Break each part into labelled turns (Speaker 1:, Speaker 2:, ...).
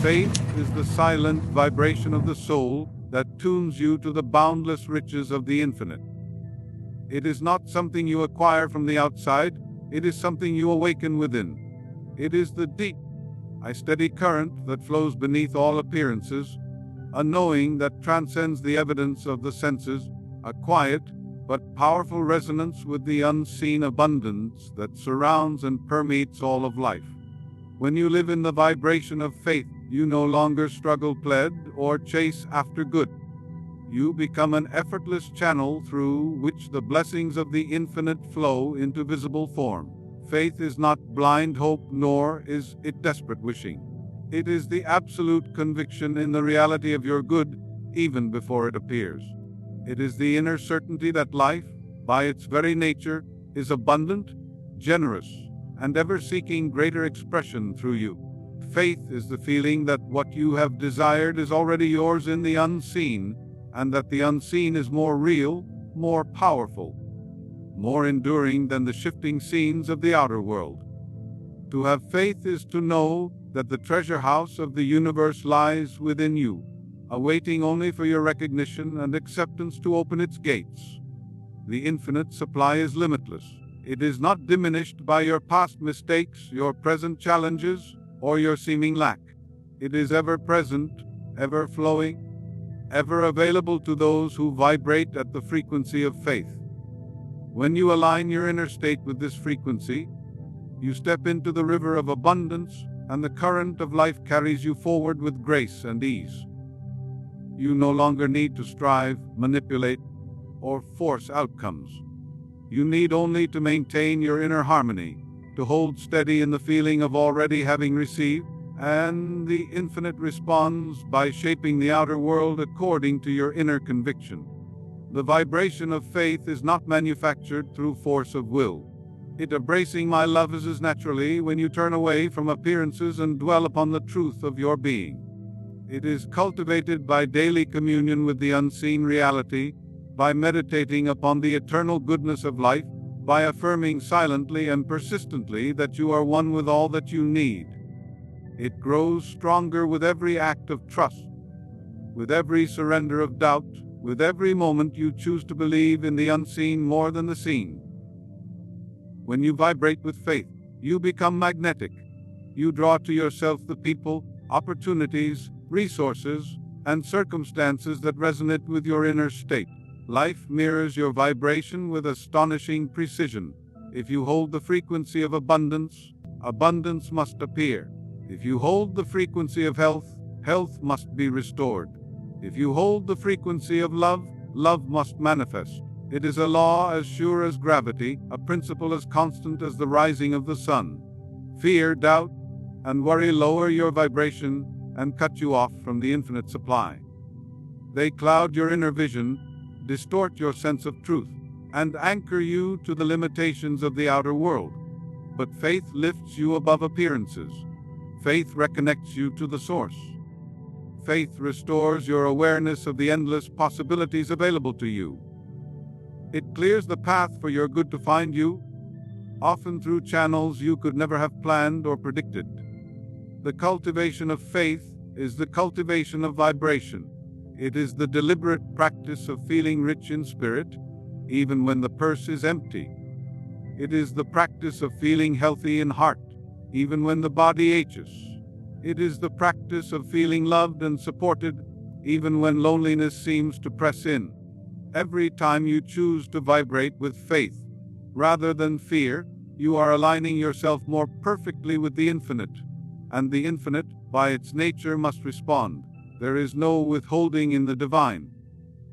Speaker 1: Faith is the silent vibration of the soul that tunes you to the boundless riches of the infinite. It is not something you acquire from the outside, it is something you awaken within. It is the deep, steady current that flows beneath all appearances, a knowing that transcends the evidence of the senses, a quiet but powerful resonance with the unseen abundance that surrounds and permeates all of life. When you live in the vibration of faith, you no longer struggle, plead, or chase after good. You become an effortless channel through which the blessings of the infinite flow into visible form. Faith is not blind hope, nor is it desperate wishing. It is the absolute conviction in the reality of your good, even before it appears. It is the inner certainty that life, by its very nature, is abundant, generous, and ever seeking greater expression through you. Faith is the feeling that what you have desired is already yours in the unseen, and that the unseen is more real, more powerful, more enduring than the shifting scenes of the outer world. To have faith is to know that the treasure house of the universe lies within you, awaiting only for your recognition and acceptance to open its gates. The infinite supply is limitless. It is not diminished by your past mistakes, your present challenges, or your seeming lack. It is ever present, ever flowing, ever available to those who vibrate at the frequency of faith. When you align your inner state with this frequency, you step into the river of abundance, and the current of life carries you forward with grace and ease. You no longer need to strive, manipulate, or force outcomes. You need only to maintain your inner harmony, to hold steady in the feeling of already having received, and the infinite responds by shaping the outer world according to your inner conviction. The vibration of faith is not manufactured through force of will. It embracing my love is as naturally when you turn away from appearances and dwell upon the truth of your being. It is cultivated by daily communion with the unseen reality, by meditating upon the eternal goodness of life, by affirming silently and persistently that you are one with all that you need. It grows stronger with every act of trust, with every surrender of doubt, with every moment you choose to believe in the unseen more than the seen. When you vibrate with faith, you become magnetic. You draw to yourself the people, opportunities, resources, and circumstances that resonate with your inner state. Life mirrors your vibration with astonishing precision. If you hold the frequency of abundance, abundance must appear. If you hold the frequency of health, health must be restored. If you hold the frequency of love, love must manifest. It is a law as sure as gravity, a principle as constant as the rising of the sun. Fear, doubt, and worry lower your vibration and cut you off from the infinite supply. They cloud your inner vision, distort your sense of truth, and anchor you to the limitations of the outer world. But faith lifts you above appearances. Faith reconnects you to the source. Faith restores your awareness of the endless possibilities available to you. It clears the path for your good to find you, often through channels you could never have planned or predicted. The cultivation of faith is the cultivation of vibration. It is the deliberate practice of feeling rich in spirit, even when the purse is empty. It is the practice of feeling healthy in heart, even when the body aches. It is the practice of feeling loved and supported, even when loneliness seems to press in. Every time you choose to vibrate with faith, rather than fear, you are aligning yourself more perfectly with the infinite. And the infinite, by its nature, must respond. There is no withholding in the divine.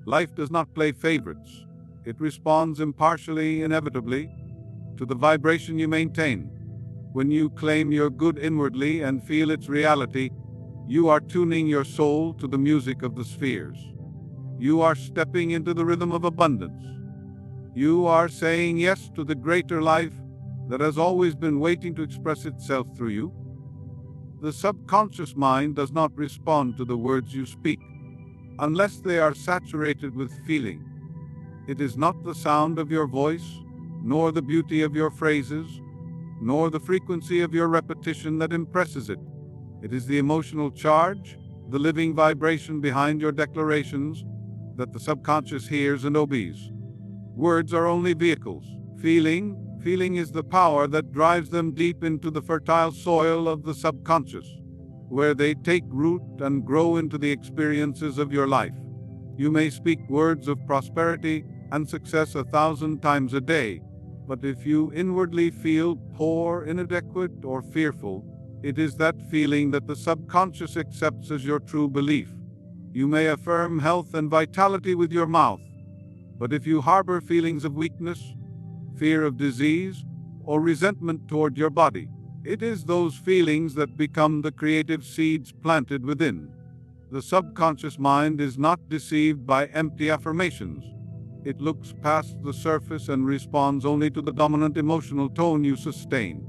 Speaker 1: Life does not play favorites. It responds impartially, inevitably, to the vibration you maintain. When you claim your good inwardly and feel its reality, you are tuning your soul to the music of the spheres. You are stepping into the rhythm of abundance. You are saying yes to the greater life that has always been waiting to express itself through you. The subconscious mind does not respond to the words you speak, unless they are saturated with feeling. It is not the sound of your voice, nor the beauty of your phrases, nor the frequency of your repetition that impresses it. It is the emotional charge, the living vibration behind your declarations, that the subconscious hears and obeys. Words are only vehicles. Feeling is the power that drives them deep into the fertile soil of the subconscious, where they take root and grow into the experiences of your life. You may speak words of prosperity and success 1,000 times a day, but if you inwardly feel poor, inadequate, or fearful, it is that feeling that the subconscious accepts as your true belief. You may affirm health and vitality with your mouth, but if you harbor feelings of weakness, fear of disease, or resentment toward your body, it is those feelings that become the creative seeds planted within. The subconscious mind is not deceived by empty affirmations. It looks past the surface and responds only to the dominant emotional tone you sustain.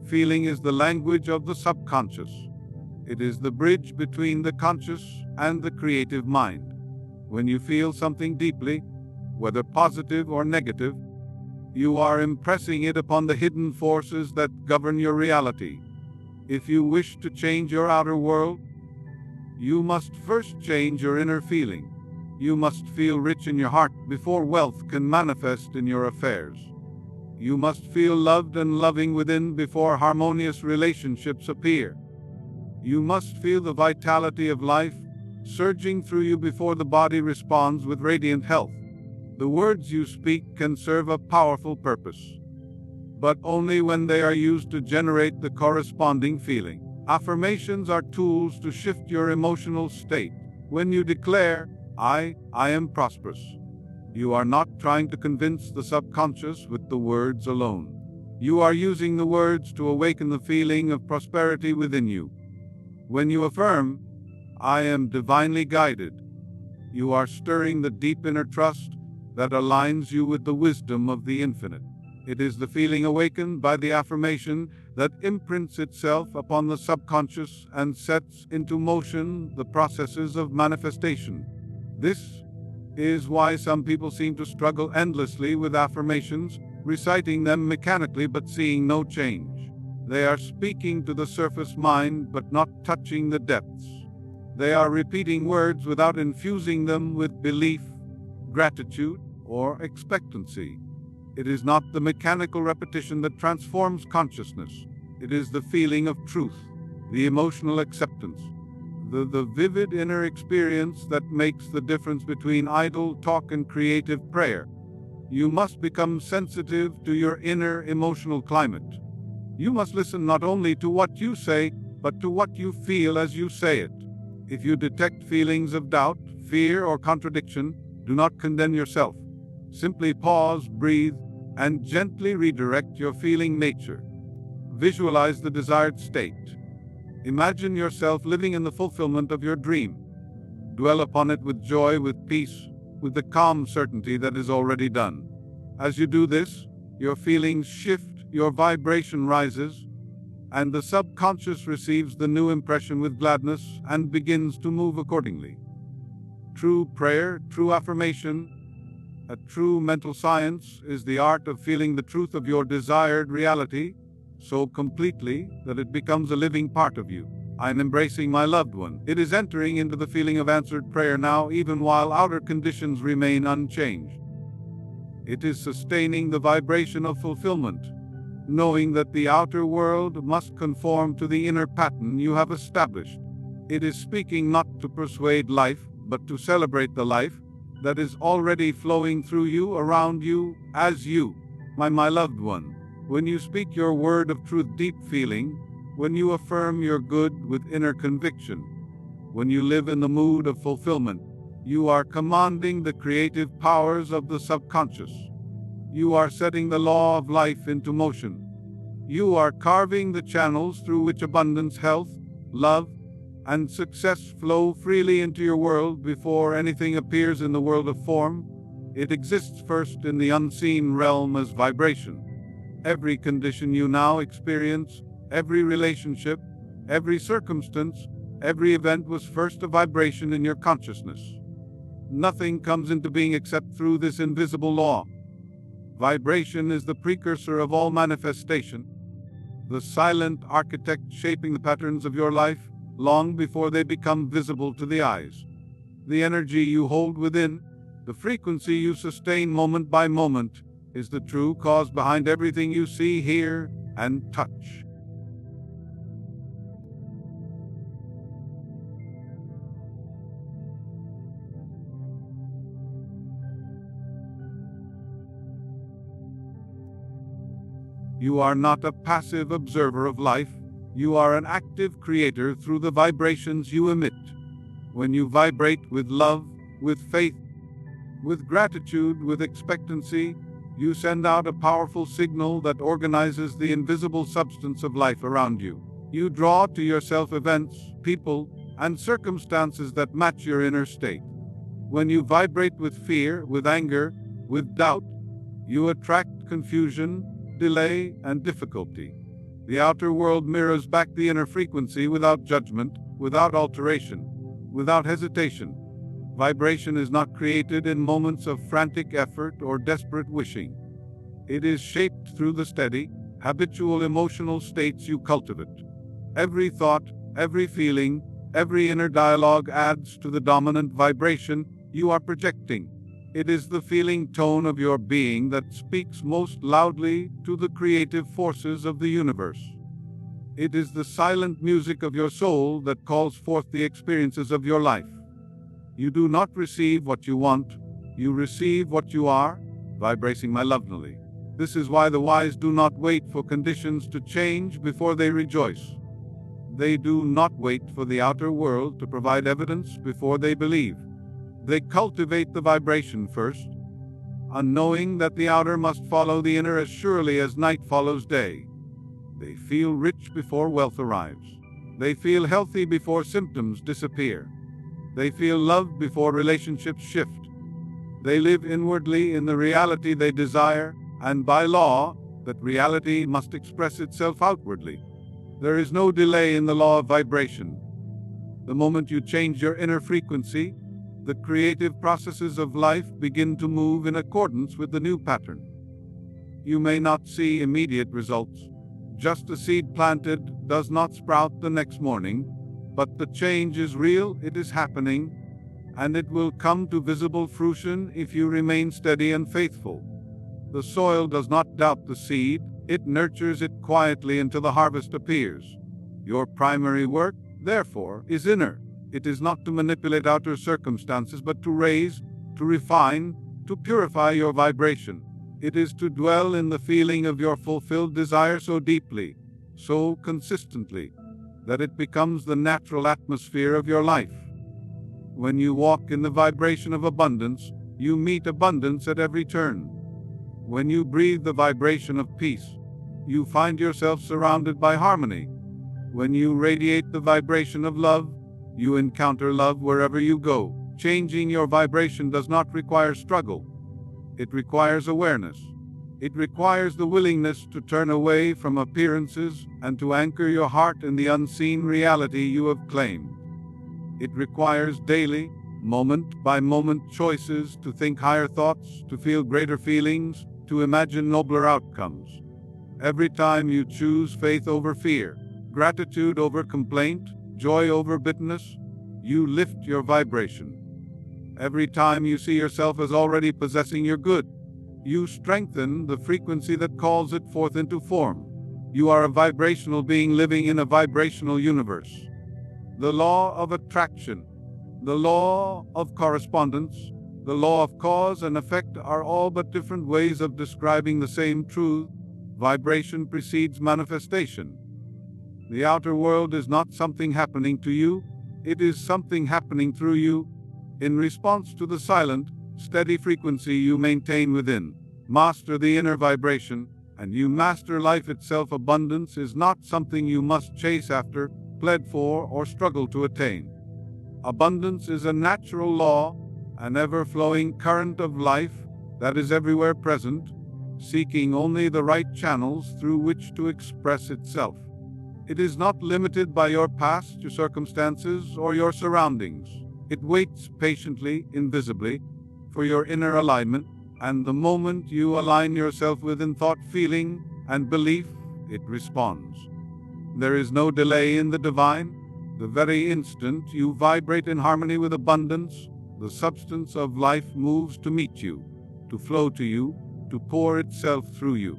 Speaker 1: Feeling is the language of the subconscious. It is the bridge between the conscious and the creative mind. When you feel something deeply, whether positive or negative, you are impressing it upon the hidden forces that govern your reality. If you wish to change your outer world, you must first change your inner feeling. You must feel rich in your heart before wealth can manifest in your affairs. You must feel loved and loving within before harmonious relationships appear. You must feel the vitality of life surging through you before the body responds with radiant health. The words you speak can serve a powerful purpose, but only when they are used to generate the corresponding feeling. Affirmations are tools to shift your emotional state. When you declare, I am prosperous, you are not trying to convince the subconscious with the words alone. You are using the words to awaken the feeling of prosperity within you. When you affirm, I am divinely guided, you are stirring the deep inner trust that aligns you with the wisdom of the infinite. It is the feeling awakened by the affirmation that imprints itself upon the subconscious and sets into motion the processes of manifestation. This is why some people seem to struggle endlessly with affirmations, reciting them mechanically but seeing no change. They are speaking to the surface mind but not touching the depths. They are repeating words without infusing them with belief, gratitude, or expectancy. It is not the mechanical repetition that transforms consciousness. It is the feeling of truth, the emotional acceptance, the vivid inner experience that makes the difference between idle talk and creative prayer. You must become sensitive to your inner emotional climate. You must listen not only to what you say, but to what you feel as you say it. If you detect feelings of doubt, fear, or contradiction, do not condemn yourself. Simply pause, breathe, and gently redirect your feeling nature. Visualize the desired state. Imagine yourself living in the fulfillment of your dream. Dwell upon it with joy, with peace, with the calm certainty that is already done. As you do this, your feelings shift, your vibration rises, and the subconscious receives the new impression with gladness and begins to move accordingly. True prayer, true affirmation, a true mental science is the art of feeling the truth of your desired reality so completely that it becomes a living part of you. I am embracing my loved one. It is entering into the feeling of answered prayer now, even while outer conditions remain unchanged. It is sustaining the vibration of fulfillment, knowing that the outer world must conform to the inner pattern you have established. It is speaking not to persuade life, but to celebrate the life that is already flowing through you, around you, as you, my loved one. When you speak your word of truth, deep feeling, when you affirm your good with inner conviction, when you live in the mood of fulfillment, you are commanding the creative powers of the subconscious. You are setting the law of life into motion. You are carving the channels through which abundance, health, love, and success flow freely into your world before anything appears in the world of form. It exists first in the unseen realm as vibration. Every condition you now experience, every relationship, every circumstance, every event was first a vibration in your consciousness. Nothing comes into being except through this invisible law. Vibration is the precursor of all manifestation. the silent architect shaping the patterns of your life long before they become visible to the eyes. The energy you hold within, the frequency you sustain moment by moment, is the true cause behind everything you see, hear, and touch. You are not a passive observer of life, you are an active creator through the vibrations you emit. When you vibrate with love, with faith, with gratitude, with expectancy, you send out a powerful signal that organizes the invisible substance of life around you. You draw to yourself events, people, and circumstances that match your inner state. When you vibrate with fear, with anger, with doubt, you attract confusion, delay, and difficulty. The outer world mirrors back the inner frequency without judgment, without alteration, without hesitation. Vibration is not created in moments of frantic effort or desperate wishing. It is shaped through the steady, habitual emotional states you cultivate. Every thought, every feeling, every inner dialogue adds to the dominant vibration you are projecting. It is the feeling tone of your being that speaks most loudly to the creative forces of the universe. It is the silent music of your soul that calls forth the experiences of your life. You do not receive what you want, you receive what you are, vibrating my lovingly. This is why the wise do not wait for conditions to change before they rejoice. They do not wait for the outer world to provide evidence before they believe. They cultivate the vibration first, unknowing that the outer must follow the inner as surely as night follows day. They feel rich before wealth arrives. They feel healthy before symptoms disappear. They feel love before relationships shift. They live inwardly in the reality they desire, and by law, that reality must express itself outwardly. There is no delay in the law of vibration. The moment you change your inner frequency, the creative processes of life begin to move in accordance with the new pattern. You may not see immediate results. Just a seed planted does not sprout the next morning, but the change is real, it is happening, and it will come to visible fruition if you remain steady and faithful. The soil does not doubt the seed, it nurtures it quietly until the harvest appears. Your primary work, therefore, is inner. It is not to manipulate outer circumstances, but to raise, to refine, to purify your vibration. It is to dwell in the feeling of your fulfilled desire so deeply, so consistently, that it becomes the natural atmosphere of your life. When you walk in the vibration of abundance, you meet abundance at every turn. When you breathe the vibration of peace, you find yourself surrounded by harmony. When you radiate the vibration of love, you encounter love wherever you go. Changing your vibration does not require struggle. It requires awareness. It requires the willingness to turn away from appearances and to anchor your heart in the unseen reality you have claimed. It requires daily, moment-by-moment choices to think higher thoughts, to feel greater feelings, to imagine nobler outcomes. Every time you choose faith over fear, gratitude over complaint, joy over bitterness, you lift your vibration. Every time you see yourself as already possessing your good, you strengthen the frequency that calls it forth into form. You are a vibrational being living in a vibrational universe. The law of attraction, the law of correspondence, the law of cause and effect are all but different ways of describing the same truth. Vibration precedes manifestation. The outer world is not something happening to you, it is something happening through you, in response to the silent, steady frequency you maintain within. Master the inner vibration, and you master life itself. Abundance is not something you must chase after, plead for, or struggle to attain. Abundance is a natural law, an ever-flowing current of life that is everywhere present, seeking only the right channels through which to express itself. It is not limited by your past, your circumstances, or your surroundings. It waits patiently, invisibly, for your inner alignment, and the moment you align yourself within thought, feeling, and belief, it responds. There is no delay in the divine. The very instant you vibrate in harmony with abundance, the substance of life moves to meet you, to flow to you, to pour itself through you.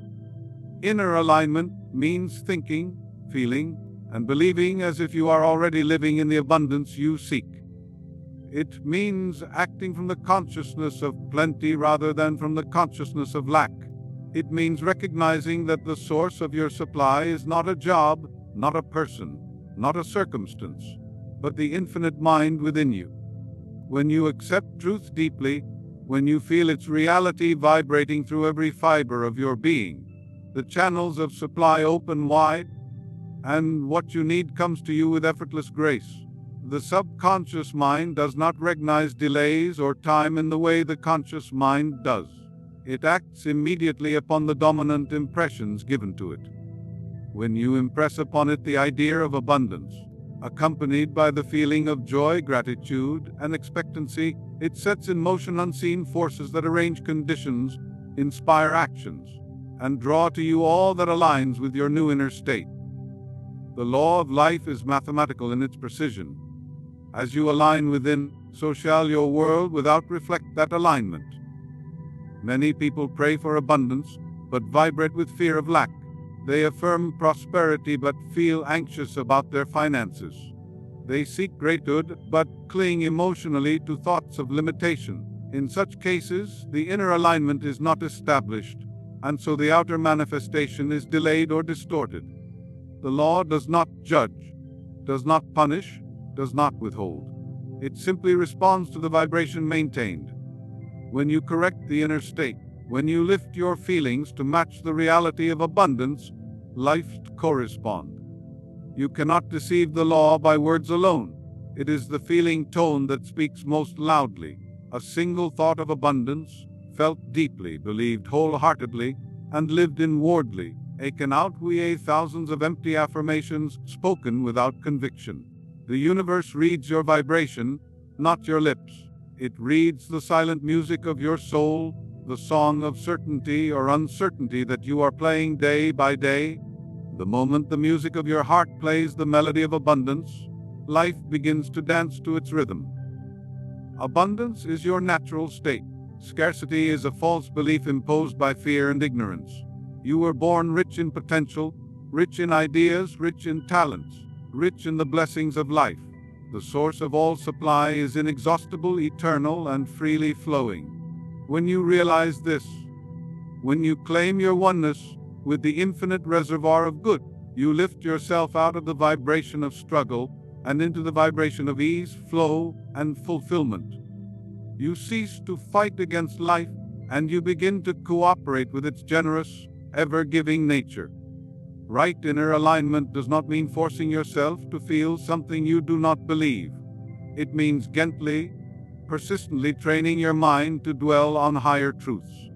Speaker 1: Inner alignment means thinking, feeling, and believing as if you are already living in the abundance you seek. It means acting from the consciousness of plenty rather than from the consciousness of lack. It means recognizing that the source of your supply is not a job, not a person, not a circumstance, but the infinite mind within you. When you accept truth deeply, when you feel its reality vibrating through every fiber of your being, the channels of supply open wide, and what you need comes to you with effortless grace. The subconscious mind does not recognize delays or time in the way the conscious mind does. It acts immediately upon the dominant impressions given to it. When you impress upon it the idea of abundance, accompanied by the feeling of joy, gratitude, and expectancy, it sets in motion unseen forces that arrange conditions, inspire actions, and draw to you all that aligns with your new inner state. The law of life is mathematical in its precision. As you align within, so shall your world without reflect that alignment. Many people pray for abundance, but vibrate with fear of lack. They affirm prosperity but feel anxious about their finances. They seek great good but cling emotionally to thoughts of limitation. In such cases, the inner alignment is not established, and so the outer manifestation is delayed or distorted. The law does not judge, does not punish, does not withhold. It simply responds to the vibration maintained. When you correct the inner state, when you lift your feelings to match the reality of abundance, life corresponds. You cannot deceive the law by words alone. It is the feeling tone that speaks most loudly. A single thought of abundance, felt deeply, believed wholeheartedly, and lived inwardly, can outweigh thousands of empty affirmations spoken without conviction. The universe reads your vibration, not your lips. It reads the silent music of your soul, the song of certainty or uncertainty that you are playing day by day. The moment the music of your heart plays the melody of abundance, life begins to dance to its rhythm. Abundance is your natural state. Scarcity is a false belief imposed by fear and ignorance. You were born rich in potential, rich in ideas, rich in talents, rich in the blessings of life. The source of all supply is inexhaustible, eternal, and freely flowing. When you realize this, when you claim your oneness with the infinite reservoir of good, you lift yourself out of the vibration of struggle and into the vibration of ease, flow, and fulfillment. You cease to fight against life, and you begin to cooperate with its generous, ever-giving nature. Right inner alignment does not mean forcing yourself to feel something you do not believe. It means gently, persistently training your mind to dwell on higher truths.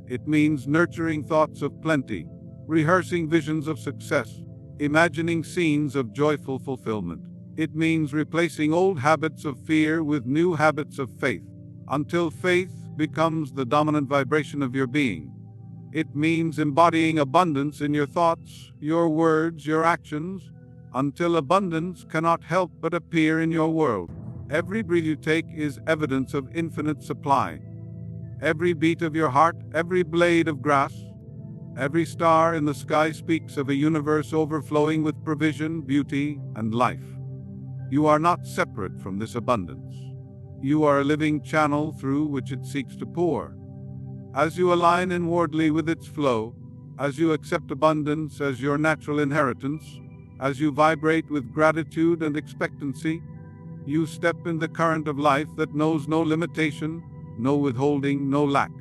Speaker 1: It means nurturing thoughts of plenty, rehearsing visions of success, imagining scenes of joyful fulfillment. It means replacing old habits of fear with new habits of faith, until faith becomes the dominant vibration of your being. It means embodying abundance in your thoughts, your words, your actions, until abundance cannot help but appear in your world. Every breath you take is evidence of infinite supply. Every beat of your heart, every blade of grass, every star in the sky speaks of a universe overflowing with provision, beauty, and life. You are not separate from this abundance. You are a living channel through which it seeks to pour. As you align inwardly with its flow, as you accept abundance as your natural inheritance, as you vibrate with gratitude and expectancy, you step in the current of life that knows no limitation, no withholding, no lack.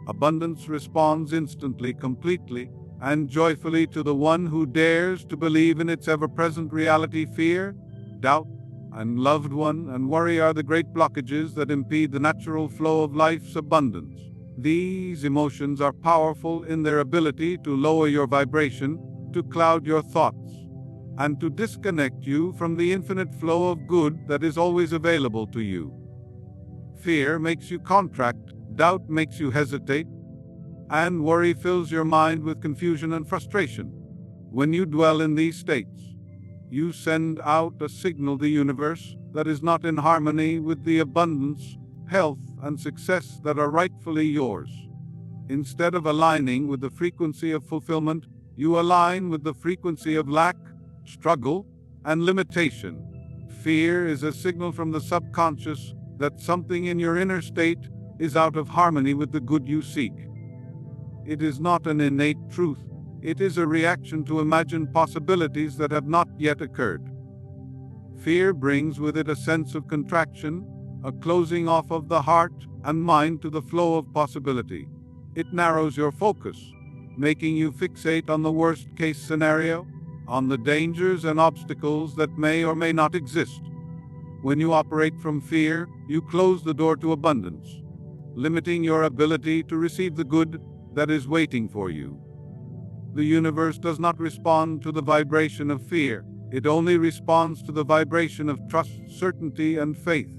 Speaker 1: Abundance responds instantly, completely, and joyfully to the one who dares to believe in its ever-present reality. Fear, doubt, and loved one and worry are the great blockages that impede the natural flow of life's abundance. These emotions are powerful in their ability to lower your vibration, to cloud your thoughts, and to disconnect you from the infinite flow of good that is always available to you. Fear makes you contract, doubt makes you hesitate, and worry fills your mind with confusion and frustration. When you dwell in these states, you send out a signal to the universe that is not in harmony with the abundance, health, and success that are rightfully yours. Instead of aligning with the frequency of fulfillment, you align with the frequency of lack, struggle, and limitation. Fear is a signal from the subconscious that something in your inner state is out of harmony with the good you seek. It is not an innate truth. It is a reaction to imagined possibilities that have not yet occurred. Fear brings with it a sense of contraction, a closing off of the heart and mind to the flow of possibility. It narrows your focus, making you fixate on the worst-case scenario, on the dangers and obstacles that may or may not exist. When you operate from fear, you close the door to abundance, limiting your ability to receive the good that is waiting for you. The universe does not respond to the vibration of fear. It only responds to the vibration of trust, certainty, and faith.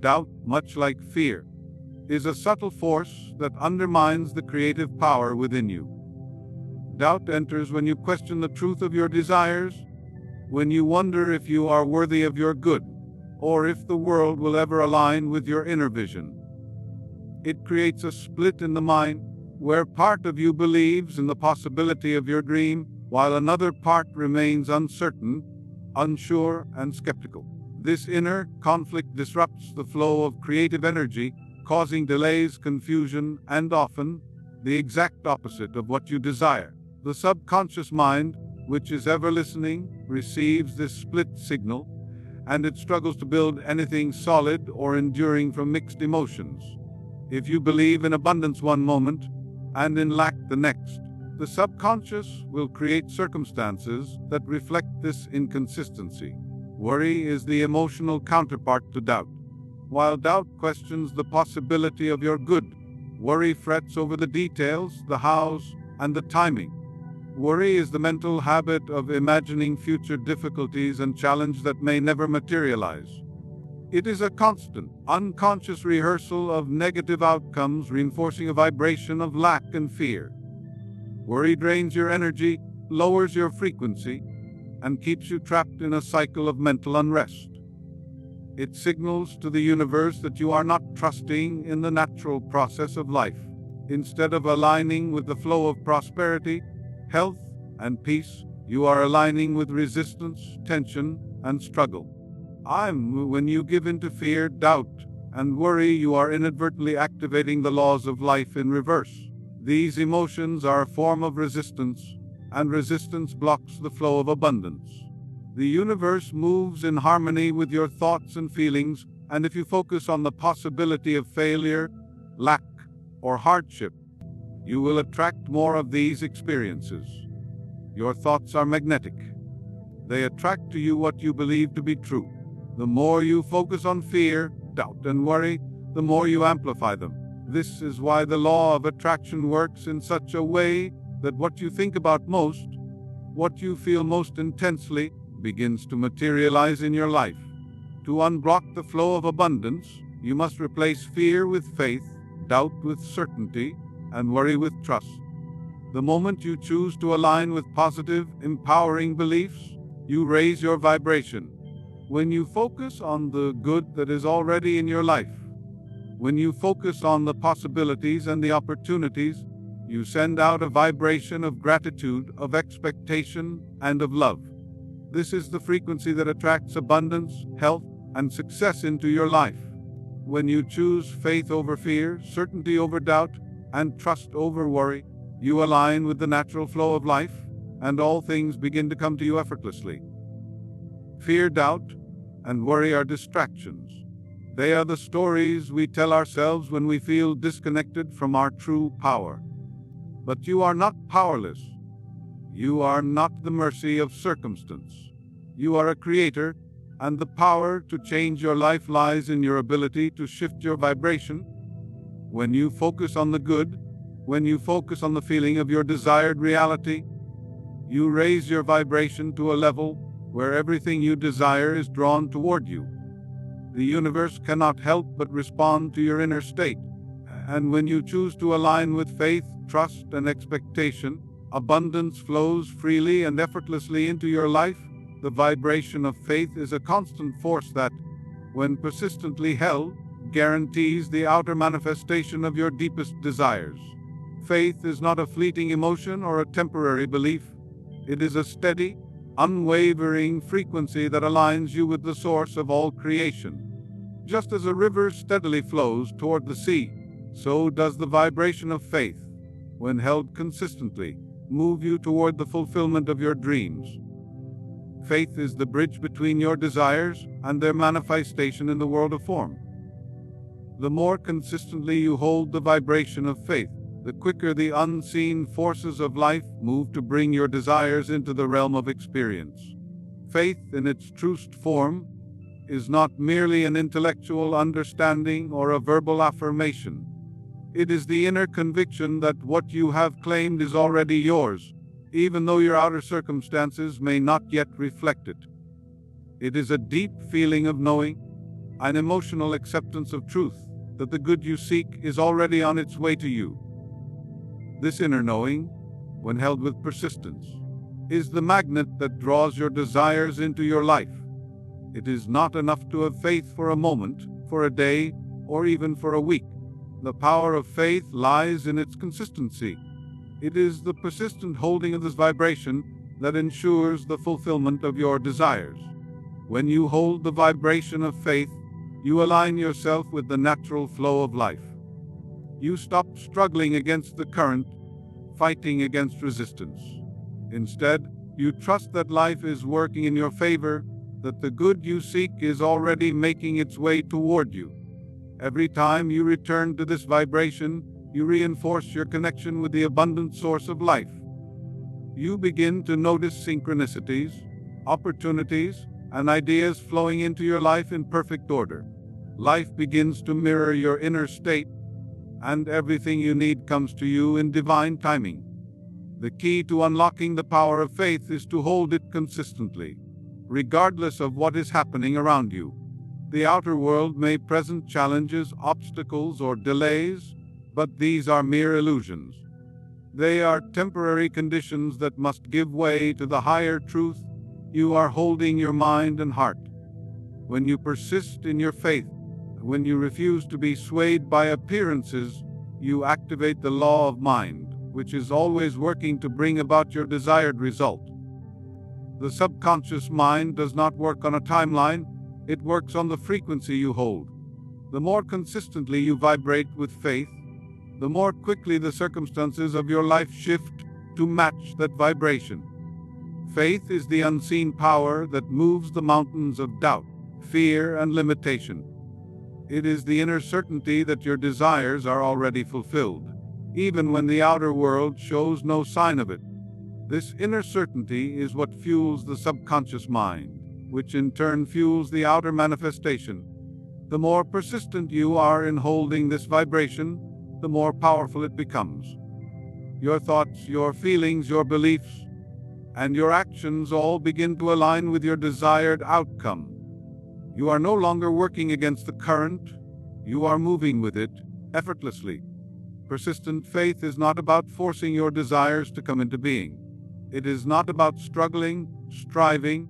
Speaker 1: Doubt, much like fear, is a subtle force that undermines the creative power within you. Doubt enters when you question the truth of your desires, when you wonder if you are worthy of your good, or if the world will ever align with your inner vision. It creates a split in the mind, where part of you believes in the possibility of your dream, while another part remains uncertain, unsure, and skeptical. This inner conflict disrupts the flow of creative energy, causing delays, confusion, and often the exact opposite of what you desire. The subconscious mind, which is ever listening, receives this split signal, and it struggles to build anything solid or enduring from mixed emotions. If you believe in abundance one moment and in lack the next, the subconscious will create circumstances that reflect this inconsistency. Worry is the emotional counterpart to doubt. While doubt questions the possibility of your good, worry frets over the details, the hows, and the timing. Worry is the mental habit of imagining future difficulties and challenges that may never materialize. It is a constant, unconscious rehearsal of negative outcomes, reinforcing a vibration of lack and fear. Worry drains your energy, lowers your frequency, and keeps you trapped in a cycle of mental unrest. It signals to the universe that you are not trusting in the natural process of life. Instead of aligning with the flow of prosperity, health, and peace, you are aligning with resistance, tension, and struggle. When you give in to fear, doubt, and worry, you are inadvertently activating the laws of life in reverse. These emotions are a form of resistance, and resistance blocks the flow of abundance. The universe moves in harmony with your thoughts and feelings, and if you focus on the possibility of failure, lack, or hardship, you will attract more of these experiences. Your thoughts are magnetic. They attract to you what you believe to be true. The more you focus on fear, doubt, and worry, the more you amplify them. This is why the law of attraction works in such a way that what you think about most, what you feel most intensely, begins to materialize in your life. To unblock the flow of abundance, you must replace fear with faith, doubt with certainty, and worry with trust. The moment you choose to align with positive, empowering beliefs, you raise your vibration. When you focus on the good that is already in your life, when you focus on the possibilities and the opportunities, you send out a vibration of gratitude, of expectation, and of love. This is the frequency that attracts abundance, health, and success into your life. When you choose faith over fear, certainty over doubt, and trust over worry, you align with the natural flow of life, and all things begin to come to you effortlessly. Fear, doubt, and worry are distractions. They are the stories we tell ourselves when we feel disconnected from our true power. But you are not powerless. You are not the mercy of circumstance. You are a creator, and the power to change your life lies in your ability to shift your vibration. When you focus on the good, when you focus on the feeling of your desired reality, you raise your vibration to a level where everything you desire is drawn toward you. The universe cannot help but respond to your inner state, and when you choose to align with faith, trust, and expectation, Abundance flows freely and effortlessly into your life. The vibration of faith is a constant force that, when persistently held, guarantees the outer manifestation of your deepest desires. Faith is not a fleeting emotion or a temporary belief. It is a steady, unwavering frequency that aligns you with the source of all creation. Just as a river steadily flows toward the sea, so does the vibration of faith, when held consistently, move you toward the fulfillment of your dreams. Faith is the bridge between your desires and their manifestation in the world of form. The more consistently you hold the vibration of faith, the quicker the unseen forces of life move to bring your desires into the realm of experience. Faith, in its truest form, is not merely an intellectual understanding or a verbal affirmation. It is the inner conviction that what you have claimed is already yours, even though your outer circumstances may not yet reflect it. It is a deep feeling of knowing, an emotional acceptance of truth, that the good you seek is already on its way to you. This inner knowing, when held with persistence, is the magnet that draws your desires into your life. It is not enough to have faith for a moment, for a day, or even for a week. The power of faith lies in its consistency. It is the persistent holding of this vibration that ensures the fulfillment of your desires. When you hold the vibration of faith, you align yourself with the natural flow of life. You stop struggling against the current, fighting against resistance. Instead, you trust that life is working in your favor, that the good you seek is already making its way toward you. Every time you return to this vibration, you reinforce your connection with the abundant source of life. You begin to notice synchronicities, opportunities, and ideas flowing into your life in perfect order. Life begins to mirror your inner state, and everything you need comes to you in divine timing. The key to unlocking the power of faith is to hold it consistently, regardless of what is happening around you. The outer world may present challenges, obstacles, or delays, but these are mere illusions. They are temporary conditions that must give way to the higher truth you are holding your mind and heart. When you persist in your faith, when you refuse to be swayed by appearances, you activate the law of mind, which is always working to bring about your desired result. The subconscious mind does not work on a timeline, it works on the frequency you hold. The more consistently you vibrate with faith, the more quickly the circumstances of your life shift to match that vibration. Faith is the unseen power that moves the mountains of doubt, fear, and limitation. It is the inner certainty that your desires are already fulfilled, even when the outer world shows no sign of it. This inner certainty is what fuels the subconscious mind, which in turn fuels the outer manifestation. The more persistent you are in holding this vibration, the more powerful it becomes. Your thoughts, your feelings, your beliefs, and your actions all begin to align with your desired outcome. You are no longer working against the current, you are moving with it effortlessly. Persistent faith is not about forcing your desires to come into being. It is not about struggling, striving,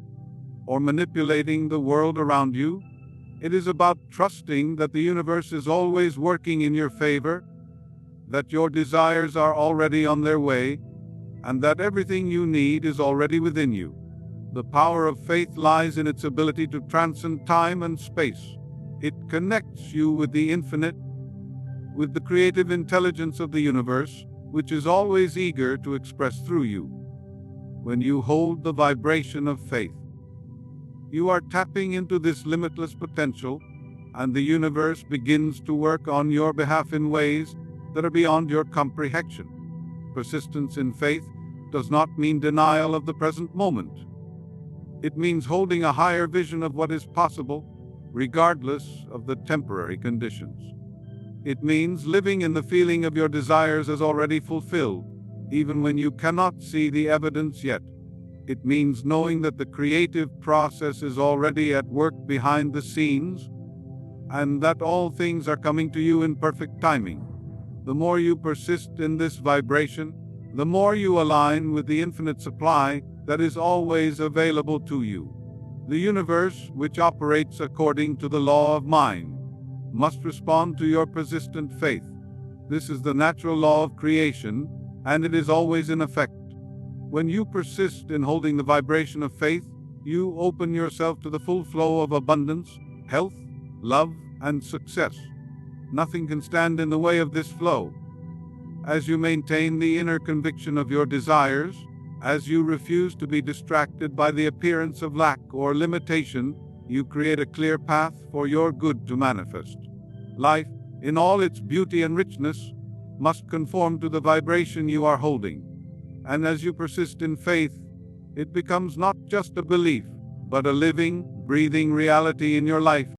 Speaker 1: or manipulating the world around you. It is about trusting that the universe is always working in your favor, that your desires are already on their way, and that everything you need is already within you. The power of faith lies in its ability to transcend time and space. It connects you with the infinite, with the creative intelligence of the universe, which is always eager to express through you. When you hold the vibration of faith, you are tapping into this limitless potential, and the universe begins to work on your behalf in ways that are beyond your comprehension. Persistence in faith does not mean denial of the present moment. It means holding a higher vision of what is possible, regardless of the temporary conditions. It means living in the feeling of your desires as already fulfilled, even when you cannot see the evidence yet. It means knowing that the creative process is already at work behind the scenes, and that all things are coming to you in perfect timing. The more you persist in this vibration, the more you align with the infinite supply that is always available to you. The universe, which operates according to the law of mind, must respond to your persistent faith. This is the natural law of creation, and it is always in effect. When you persist in holding the vibration of faith, you open yourself to the full flow of abundance, health, love, and success. Nothing can stand in the way of this flow. As you maintain the inner conviction of your desires, as you refuse to be distracted by the appearance of lack or limitation, you create a clear path for your good to manifest. Life, in all its beauty and richness, must conform to the vibration you are holding. And as you persist in faith, it becomes not just a belief, but a living, breathing reality in your life.